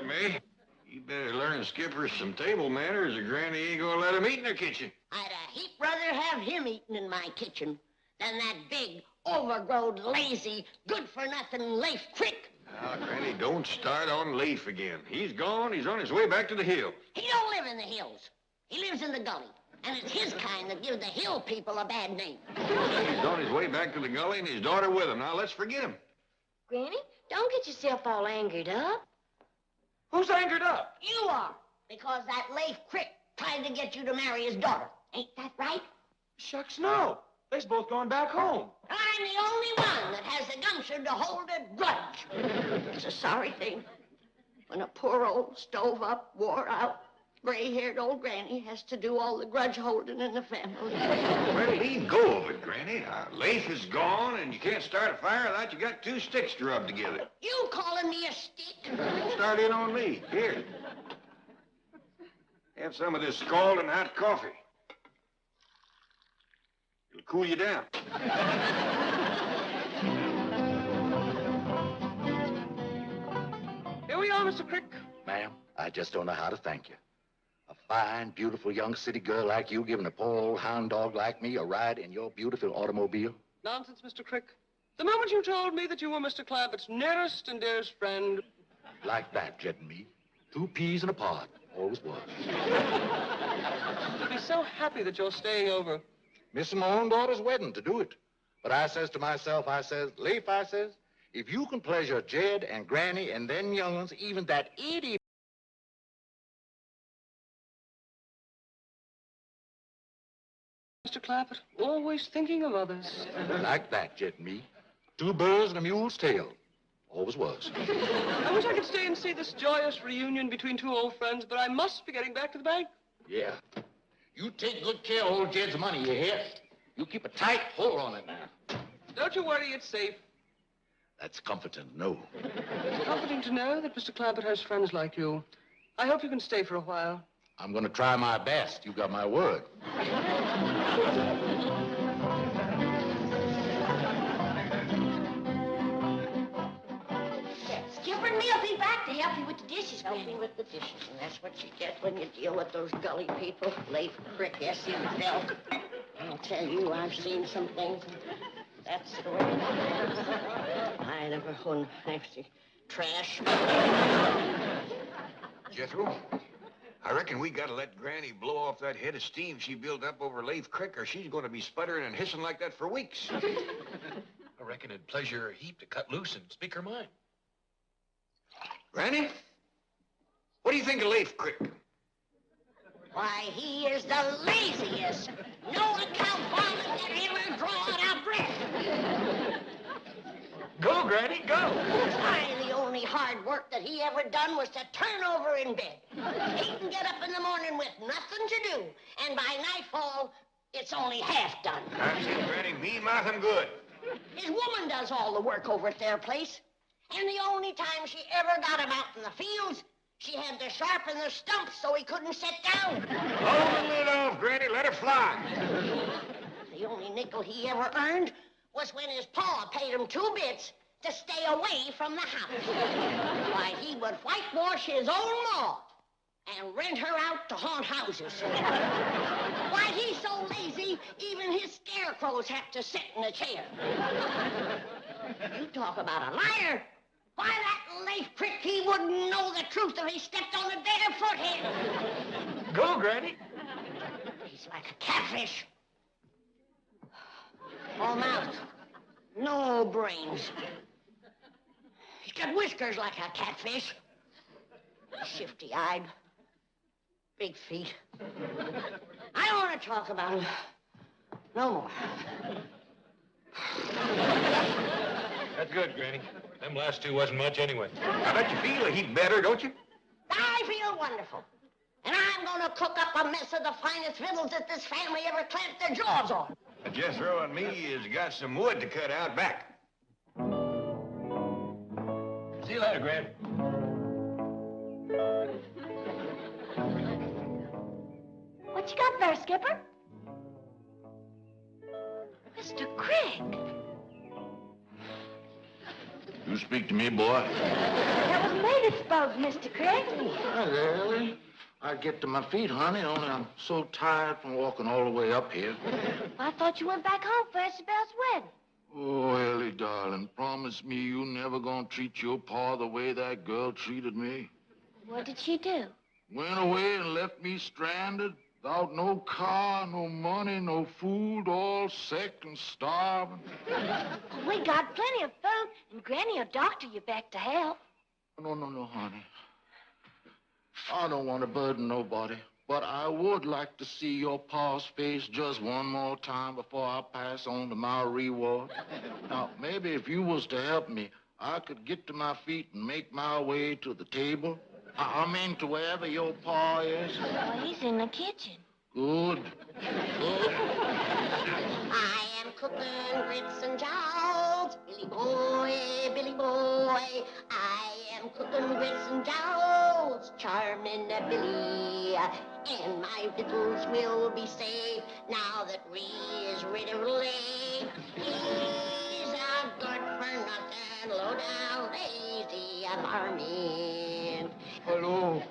May. You better learn Skipper some table manners or Granny ain't gonna let him eat in her kitchen. I'd a heap rather have him eating in my kitchen than that big, overgrown, lazy, good-for-nothing Lafe Crick. Now, Granny, don't start on Lafe again. He's gone. He's on his way back to the hill. He don't live in the hills. He lives in the gully. And it's his kind that gives the hill people a bad name. He's on his way back to the gully and his daughter with him. Now, let's forget him. Granny, don't get yourself all angered up. Who's angered up? You are, because that Lafe Crick tried to get you to marry his daughter. Ain't that right? Shucks, no. They's both going back home. I'm the only one that has the gumption to hold a grudge. It's a sorry thing when a poor old stove-up, wore-out, gray-haired old granny has to do all the grudge holding in the family. Well, leave go of it, Granny. Lafe is gone, and you can't start a fire without you got two sticks to rub together. You calling me a stick? Don't start in on me. Here. Have some of this scalding hot coffee. It'll cool you down. Here we are, Mr. Crick. Ma'am, I just don't know how to thank you. A fine, beautiful young city girl like you giving a poor old hound dog like me a ride in your beautiful automobile? Nonsense, Mr. Crick. The moment you told me that you were Mr. Clampett's nearest and dearest friend... Like that, Jed and me. Two peas in a pod. Always was. I'd be so happy that you're staying over. Missing my own daughter's wedding to do it. But I says to myself, Lafe, I says, if you can pleasure Jed and Granny and them young'uns, even that idiot... Mr. Clampett, always thinking of others. Like that, Jed and me. Two birds and a mule's tail. Always was. I wish I could stay and see this joyous reunion between two old friends, but I must be getting back to the bank. Yeah. You take good care of old Jed's money, you hear? You keep a tight hold on it now. Don't you worry, it's safe. That's comforting to know. It's comforting to know that Mr. Clampett has friends like you. I hope you can stay for a while. I'm going to try my best. You got my word. Skipper and me'll be back to help you with the dishes. Help me with the dishes, and that's what you get when you deal with those gully people. Lafe Crick, yes, himself. I'll tell you, I've seen some things. That's the way I never won nasty trash. Jethro, I reckon we gotta let Granny blow off that head of steam she built up over Lafe Crick, or she's gonna be sputtering and hissing like that for weeks. I reckon it'd pleasure her a heap to cut loose and speak her mind. Granny, what do you think of Lafe Crick? Why, he is the laziest, no-account varmint that ever drawed a breath. Go, Granny, go. Why, the only hard work that he ever done was to turn over in bed. He can get up in the morning with nothing to do, and by nightfall, it's only half done. That's it, Granny. Me, nothing good. His woman does all the work over at their place, and the only time she ever got him out in the fields, she had to sharpen the stumps so he couldn't sit down. Hold the lid off, Granny. Let her fly. The only nickel he ever earned was when his pa paid him 2 bits to stay away from the house. Why, he would whitewash his own ma and rent her out to haunt houses. Why, he's so lazy, even his scarecrows have to sit in a chair. You talk about a liar. Why, that Lafe Crick, he wouldn't know the truth if he stepped on a bare foothead. Go, Granny. He's like a catfish. All mouth, no brains. He's got whiskers like a catfish. Shifty-eyed, big feet. I don't want to talk about him no more. That's good, Granny. Them last two wasn't much anyway. I bet you feel a heap better, don't you? I feel wonderful. And I'm going to cook up a mess of the finest victuals that this family ever clamped their jaws on. Jethro and me has got some wood to cut out back. See you later, Gran. What you got there, Skipper? Mr. Crick. You speak to me, boy? That was me that spoke, Mr. Crick. Hi there, Ellie. I get to my feet, honey, only I'm so tired from walking all the way up here. I thought you went back home for Isabel's wedding. Oh, Ellie, darling, promise me you never gonna treat your pa the way that girl treated me. What did she do? Went away and left me stranded, without no car, no money, no food, all sick and starving. We got plenty of food, and Granny will doctor you back to health. No, honey. I don't want to burden nobody, but I would like to see your pa's face just one more time before I pass on to my reward. Now, maybe if you was to help me, I could get to my feet and make my way to the table. I mean, to wherever your pa is. Well, he's in the kitchen. Good. I am cooking grits and jowls, Billy boy. I am cooking grits and jowls, charming Billy. And my victuals will be safe now that Ree is rid of Lafe. He's a good-for-nothing, low-down, lazy varmint. Hello,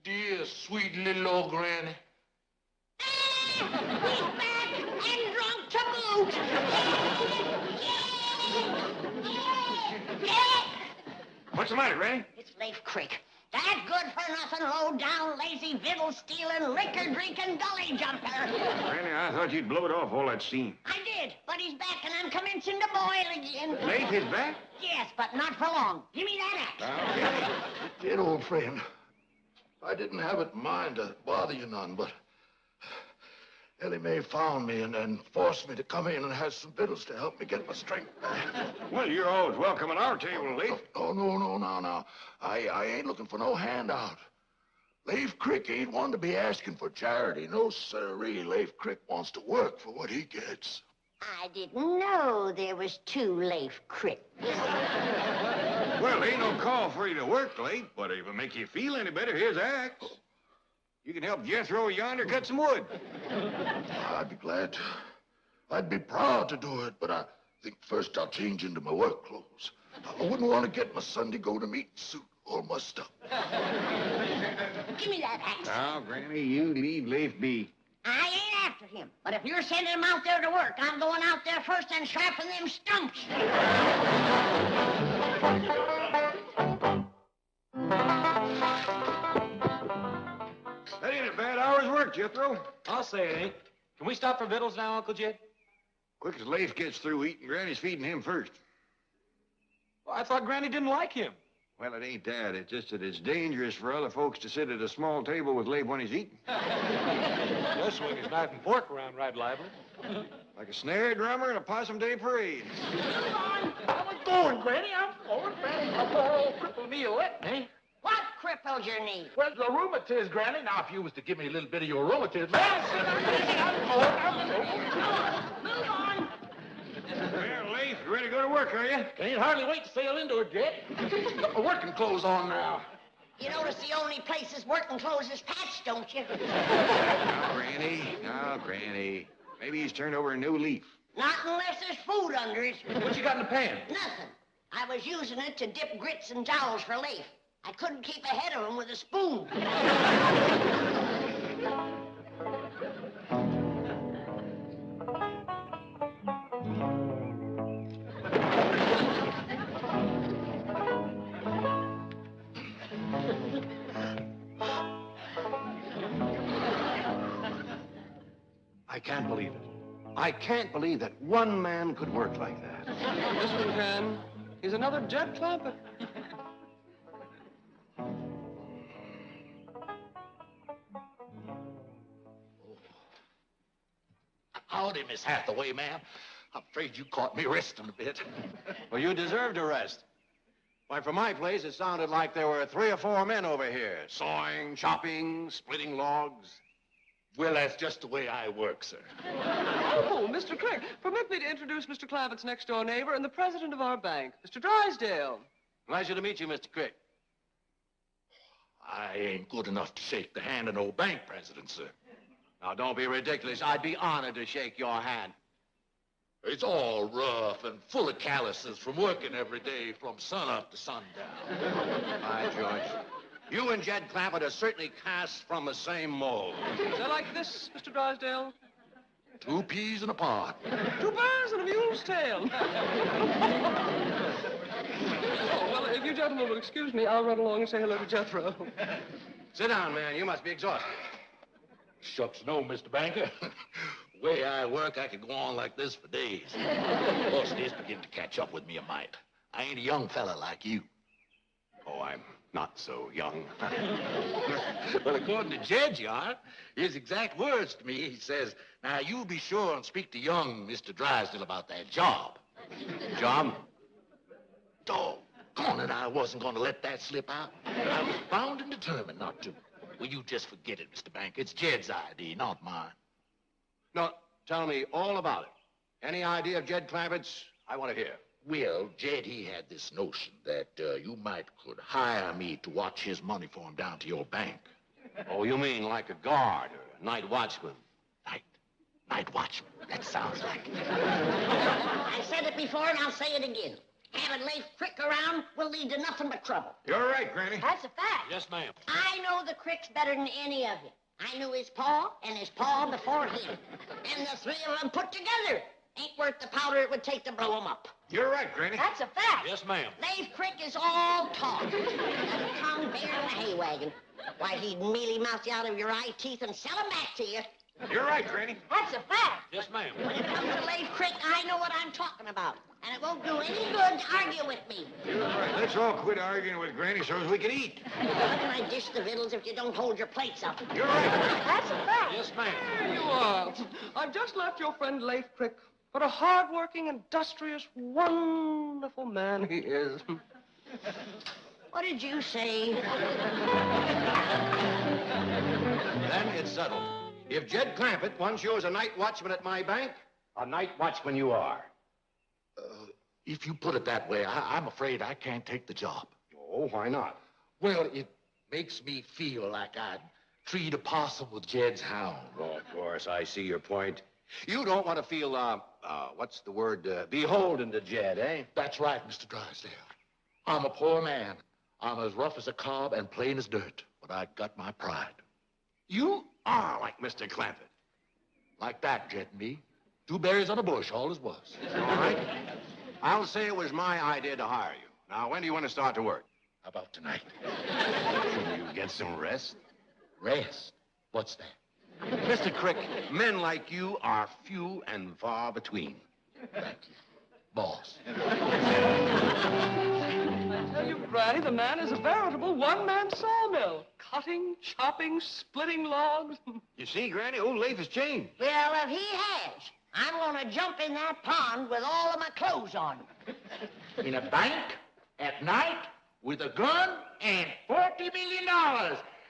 dear, sweet little old granny. He's back and drunk to boot. What's the matter, Granny? It's Lafe Crick. That good-for-nothing, low-down, lazy, victual-stealing, liquor-drinking, gully jumper. Granny, I thought you'd blow it off all that steam. I did, but he's back and I'm commencing to boil again. Lafe is back? Yes, but not for long. Give me that axe. Okay. Dear old friend, I didn't have it in mind to bother you none, but Ellie Mae found me and forced me to come in and have some victuals to help me get my strength back. Well, you're always welcome at our table, Lafe. Oh, no. I ain't looking for no handout. Lafe Crick ain't one to be asking for charity. No, sirree. Lafe Crick wants to work for what he gets. I didn't know there was two Lafe Cricks. Well, ain't no call for you to work, Lafe, but if it'll make you feel any better, here's the axe. You can help Jethro yonder cut some wood. I'd be glad to. I'd be proud to do it, but I think first I'll change into my work clothes. I wouldn't want to get my Sunday go-to-meeting suit all mussed up. Give me that axe. Now, Granny, you leave Lafe be. I ain't after him, but if you're sending him out there to work, I'm going out there first and sharpen them stumps. That ain't a bad hour's work, Jethro. I'll say it ain't. Can we stop for victuals now, Uncle Jed? Quick as Lafe gets through eating, Granny's feeding him first. Well, I thought Granny didn't like him. Well, it ain't that. It's just that it's dangerous for other folks to sit at a small table with Lafe when he's eating. He'll swing his knife and fork around right lively. Like a snare drummer at a Possum Day parade. I'm going, Granny. I'm going, Granny. Oh, cripple me a wet, eh? What crippled your knee? Well, the rheumatiz, Granny. Now, if you was to give me a little bit of your rheumatism. I'm going. Move on. Well, Lafe, you ready to go to work, are you? Can't hardly wait to sail into it, Jed. Got my working clothes on now. You notice the only places working clothes is patched, don't you? Now, Granny. Maybe he's turned over a new leaf. Not unless there's food under it. What you got in the pan? Nothing. I was using it to dip grits and jowls for Lafe. I couldn't keep ahead of him with a spoon. I can't believe it. I can't believe that one man could work like that. This one can. He's another Jed Clampett. Howdy, Miss Hathaway, ma'am. I'm afraid you caught me resting a bit. Well, you deserve to rest. Why, from my place, it sounded like there were 3 or 4 men over here, sawing, chopping, splitting logs. Well, that's just the way I work, sir. Oh, Mr. Crick, permit me to introduce Mr. Clampett's next-door neighbor and the president of our bank, Mr. Drysdale. Pleasure to meet you, Mr. Crick. I ain't good enough to shake the hand of no bank president, sir. Now, don't be ridiculous. I'd be honored to shake your hand. It's all rough and full of calluses from working every day from sunup to sundown. By George. You and Jed Clampett are certainly cast from the same mold. Is that like this, Mr. Drysdale? 2 peas in a pod. 2 bears and a mule's tail. Oh, well, if you gentlemen will excuse me, I'll run along and say hello to Jethro. Sit down, man. You must be exhausted. Shucks no, Mr. Banker. The way I work, I could go on like this for days. Of course, it is beginning to catch up with me a mite. I ain't a young fella like you. Oh, I'm not so young. Well, according to Jed, you are. His exact words to me, he says, now, you be sure and speak to young Mr. Drysdale about that job. Job? Doggone it, I wasn't going to let that slip out. I was bound and determined not to. Well, you just forget it, Mr. Banker. It's Jed's idea, not mine. No, tell me all about it. Any idea of Jed Clampett's? I want to hear. Well, Jed, he had this notion that you could hire me to watch his money for him down to your bank. Oh, you mean like a guard or a night watchman? Night watchman. That sounds like it. I said it before and I'll say it again. Having Lafe Crick around will lead to nothing but trouble. You're right, Granny. That's a fact. Yes, ma'am. I know the Cricks better than any of you. I knew his pa and his pa before him. And the 3 of them put together ain't worth the powder it would take to blow them up. You're right, Granny. That's a fact. Yes, ma'am. Lafe Crick is all talk. A tongue bigger than a hay wagon. Why, he'd mealy mouth you out of your eye teeth and sell 'em back to you. You're right, Granny. That's a fact. Yes, ma'am. When it comes to Lafe Crick, I know what I'm talking about. And it won't do any good to argue with me. You're right. Let's all quit arguing with Granny so as we can eat. How can I dish the victuals if you don't hold your plates up? You're right, Granny. That's a fact. Yes, ma'am. Here you are. I've just left your friend Lafe Crick. What a hard-working, industrious, wonderful man he is. What did you say? Then it's settled. If Jed Clampett wants you as a night watchman at my bank, a night watchman you are. If you put it that way, I'm afraid I can't take the job. Oh, why not? Well, it makes me feel like I'd treat a possum with Jed's hound. Oh, of course, I see your point. You don't want to feel, what's the word, beholden to Jed, eh? That's right, Mr. Drysdale. I'm a poor man. I'm as rough as a cob and plain as dirt, but I got my pride. You are like Mr. Clampett. Like that, Jed and me. 2 berries on a bush, all as was. All right. I'll say it was my idea to hire you. Now, when do you want to start to work? How about tonight? Can you get some rest? Rest? What's that? Mr. Crick, men like you are few and far between. Thank you. Boss. I tell you, Granny, the man is a veritable one-man sawmill. Cutting, chopping, splitting logs. You see, Granny, old Lafe has changed. Well, if he has, I'm going to jump in that pond with all of my clothes on. In a bank, at night, with a gun and $40 million.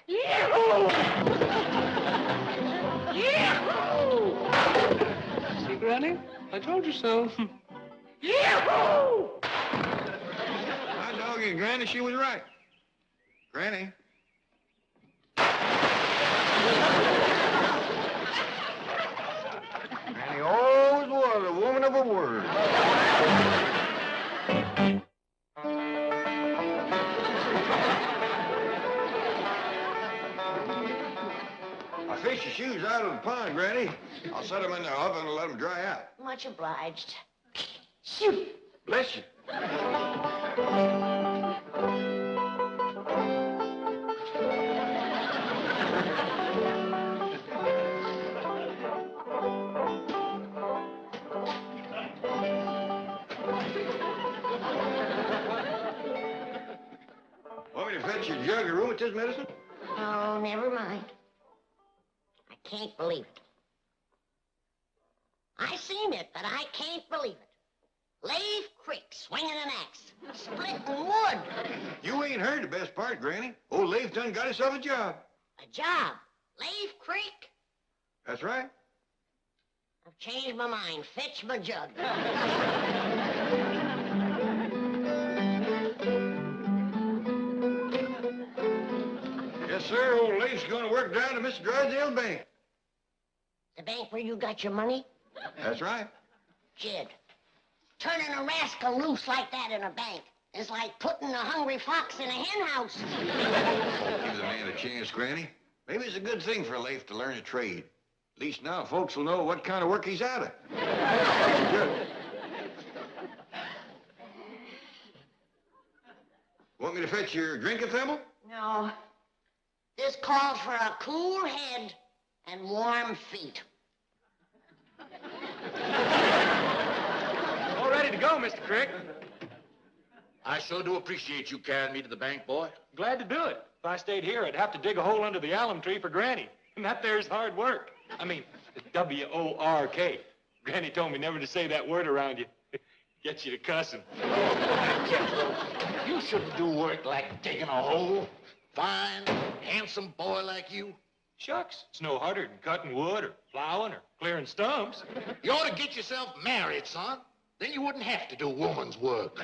Yahoo! Yahoo! See, Granny? I told you so. Yahoo! My dog and Granny, she was right. Granny. Granny always was a woman of her word. I fished your shoes out of the pond, Granny. I'll set them in the oven and let them dry out. Much obliged. Shoot. Bless you. Want me to fetch you a jug of rheumatism medicine? Oh, never mind. I can't believe it. I seen it, but I can't believe it. Lafe Crick swinging an axe, splitting wood. You ain't heard the best part, Granny. Old Lafe done got himself a job. A job. Lafe Crick. That's right. I've changed my mind. Fetch my jug. Yes, sir. Old Lafe's going to work down to Mr. Drysdale's bank. The bank where you got your money? That's right. Jed, turning a rascal loose like that in a bank is like putting a hungry fox in a hen house. Give the man a chance, Granny. Maybe it's a good thing for Lafe to learn a trade. At least now folks will know what kind of work he's out of. Good. Want me to fetch your drink, Ethel? No. This calls for a cool head and warm feet. All ready to go, Mr. Crick. I sure do appreciate you carrying me to the bank, boy. Glad to do it. If I stayed here, I'd have to dig a hole under the alum tree for Granny. And that there's hard work. I mean, W-O-R-K. Granny told me never to say that word around you. Gets you to cussing. Jethro, you shouldn't do work like digging a hole. Fine, handsome boy like you. Shucks, it's no harder than cutting wood or plowing or clearing stumps. You ought to get yourself married, son. Then you wouldn't have to do woman's work.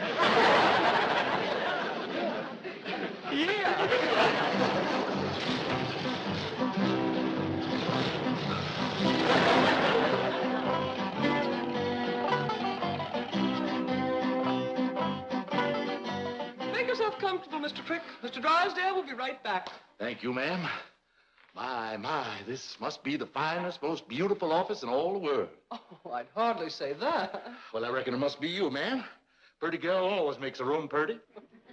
Yeah. Make yourself comfortable, Mr. Crick. Mr. Drysdale will be right back. Thank you, ma'am. My, this must be the finest, most beautiful office in all the world. Oh, I'd hardly say that. Well, I reckon it must be you, ma'am. Pretty girl always makes a room pretty.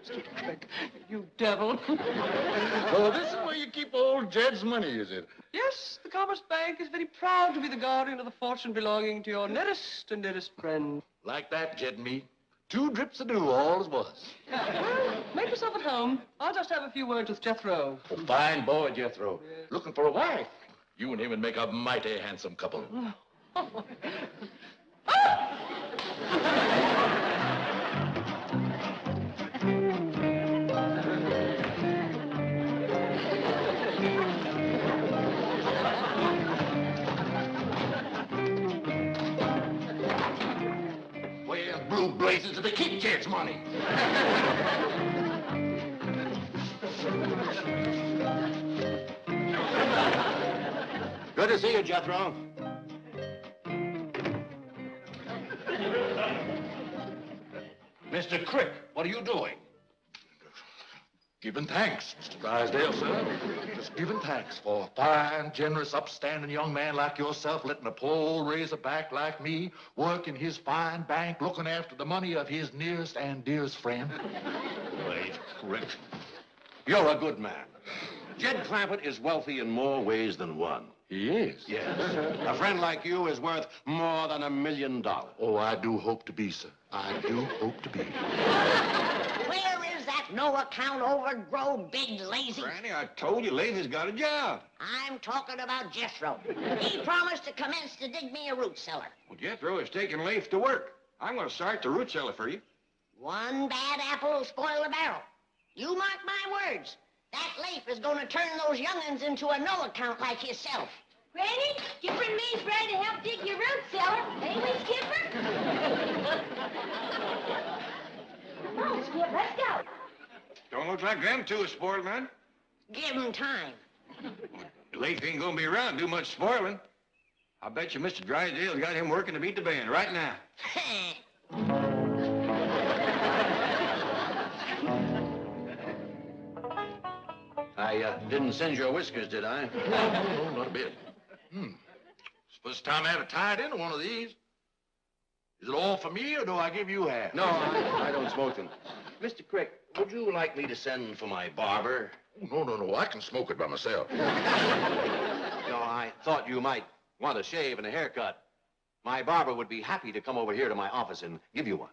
Mr. Crick, you devil. Oh, this is where you keep old Jed's money, is it? Yes, the Commerce Bank is very proud to be the guardian of the fortune belonging to your nearest and dearest friend. Like that, Jed and me. 2 drips of dew, all as was. Well, make yourself at home. I'll just have a few words with Jethro. A fine boy, Jethro. Looking for a wife. You and him would make a mighty handsome couple. Well, blue blazes, they keep Jed's money. Good to see you, Jethro. Mr. Crick, what are you doing? Giving thanks, Mr. Drysdale, sir. Just giving thanks for a fine, generous, upstanding young man like yourself letting a poor old razorback like me work in his fine bank looking after the money of his nearest and dearest friend. Lafe Crick. You're a good man. Jed Clampett is wealthy in more ways than one. He is? Yes. A friend like you is worth more than $1 million. Oh, I do hope to be, sir. I do hope to be. Where is that no-account, overgrown, big, lazy? Granny, I told you Lafe has got a job. I'm talking about Jethro. He promised to commence to dig me a root cellar. Well, Jethro is taking Lafe to work. I'm going to start the root cellar for you. One bad apple will spoil the barrel. You mark my words. That Lafe is going to turn those young'uns into a no-account like yourself. Granny, Skipper and me's ready to help dig your root cellar. Ain't we, Skipper? Come on, Skip, let's go. Don't look like them two are spoiled, man. Give him time. Lafe ain't going to be around to do much spoiling. I bet you Mr. Drysdale's got him working to beat the band right now. I didn't singe your whiskers, did I? No, not a bit. First time I ever tied into one of these. Is it all for me, or do I give you half? No, I don't smoke them. Mr. Crick, would you like me to send for my barber? No. I can smoke it by myself. No, I thought you might want a shave and a haircut. My barber would be happy to come over here to my office and give you one.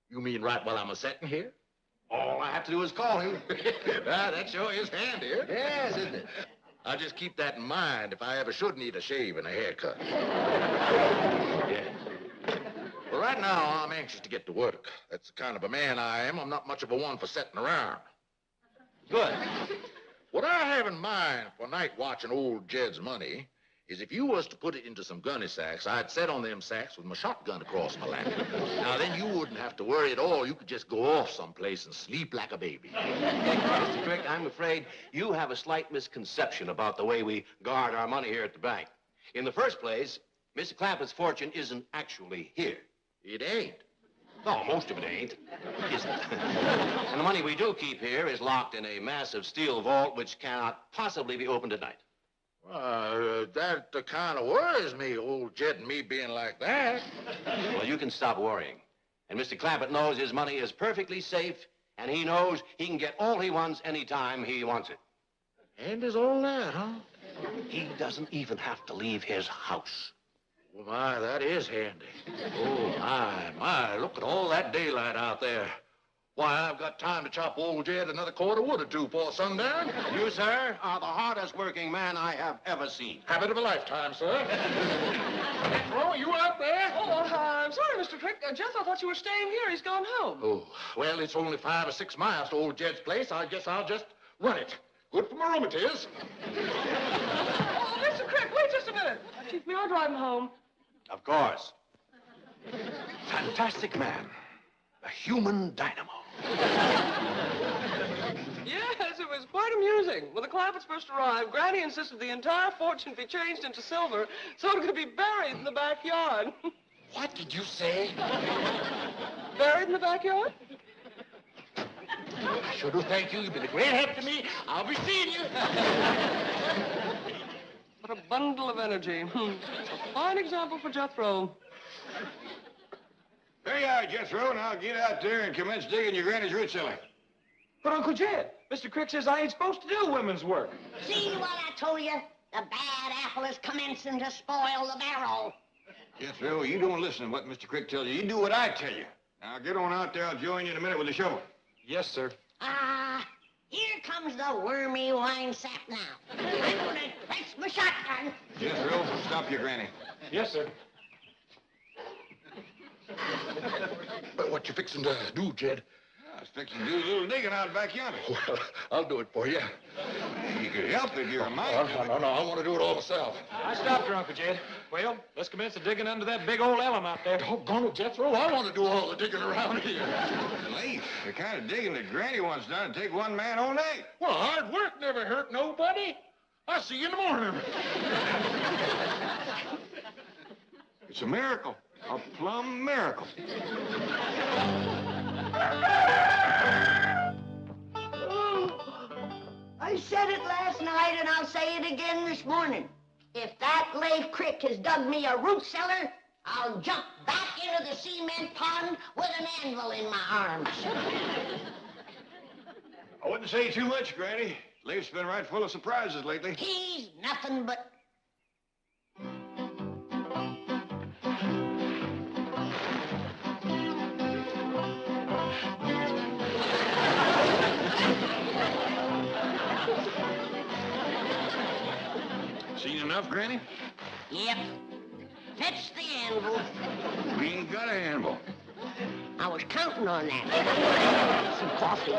You mean right while I'm a-setting here? All I have to do is call him. That sure is handy. Yes, isn't it? I'll just keep that in mind if I ever should need a shave and a haircut. Yes. Well, right now, I'm anxious to get to work. That's the kind of a man I am. I'm not much of a one for sitting around. Good. What I have in mind for night watching old Jed's money is if you was to put it into some gunny sacks, I'd set on them sacks with my shotgun across my lap. Now, then you wouldn't have to worry at all. You could just go off someplace and sleep like a baby. Mr. Crick, I'm afraid you have a slight misconception about the way we guard our money here at the bank. In the first place, Mr. Clampett's fortune isn't actually here. It ain't. No, most of it ain't. Isn't. And the money we do keep here is locked in a massive steel vault which cannot possibly be opened at night. That kind of worries me, old Jed and me being like that. Well, you can stop worrying. And Mr. Clampett knows his money is perfectly safe, and he knows he can get all he wants anytime he wants it. And is all that, huh? He doesn't even have to leave his house. Well, my, that is handy. Oh, my, look at all that daylight out there. Why, I've got time to chop old Jed another cord of wood or two before sundown. You, sir, are the hardest working man I have ever seen. Habit of a lifetime, sir. Jethro, you out there? Oh, I'm sorry, Mr. Crick. Jethro thought you were staying here. He's gone home. Oh, well, it's only 5 or 6 miles to old Jed's place. I guess I'll just run it. Good for my rheumatiz. Oh, Mr. Crick, wait just a minute. Chief, may I drive him home? Of course. Fantastic man. A human dynamo. Yes, it was quite amusing. When the Clampetts first arrived, Granny insisted the entire fortune be changed into silver so it could be buried in the backyard. What did you say? Buried in the backyard? I sure do thank you. You've been a great help to me. I'll be seeing you. What a bundle of energy. A fine example for Jethro. There you are, Jethro. Now get out there and commence digging your granny's root cellar. But, Uncle Jed, Mr. Crick says I ain't supposed to do women's work. See what I told you? The bad apple is commencing to spoil the barrel. Jethro, you don't listen to what Mr. Crick tells you. You do what I tell you. Now get on out there. I'll join you in a minute with the shovel. Yes, sir. Here comes the wormy wine sap now. I'm gonna fetch my shotgun. Jethro, stop your granny. Yes, sir. But what you fixing to do, Jed? I was fixing to do a little digging out back yonder. Well, I'll do it for you. You could help if you're a mite. No, I want to do it all myself. I stopped her, Uncle Jed. Well, let's commence the digging under that big old elm out there. Doggone it, Jethro. I want to do all the digging around here. Leaf, the kind of digging that Granny wants done would take one man all day. Well, hard work never hurt nobody. I'll see you in the morning. It's a miracle. A plumb miracle. I said it last night, and I'll say it again this morning. If that Lafe Crick has dug me a root cellar, I'll jump back into the cement pond with an anvil in my arms. I wouldn't say too much, Granny. Leif's been right full of surprises lately. He's nothing but... Seen enough, Granny? Yep. Fetch the anvil. We ain't got an anvil. I was counting on that. Some coffee.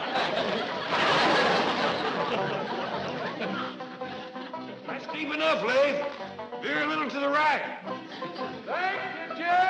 That's deep enough, Leif. Veer a little to the right. Thank you, Jed.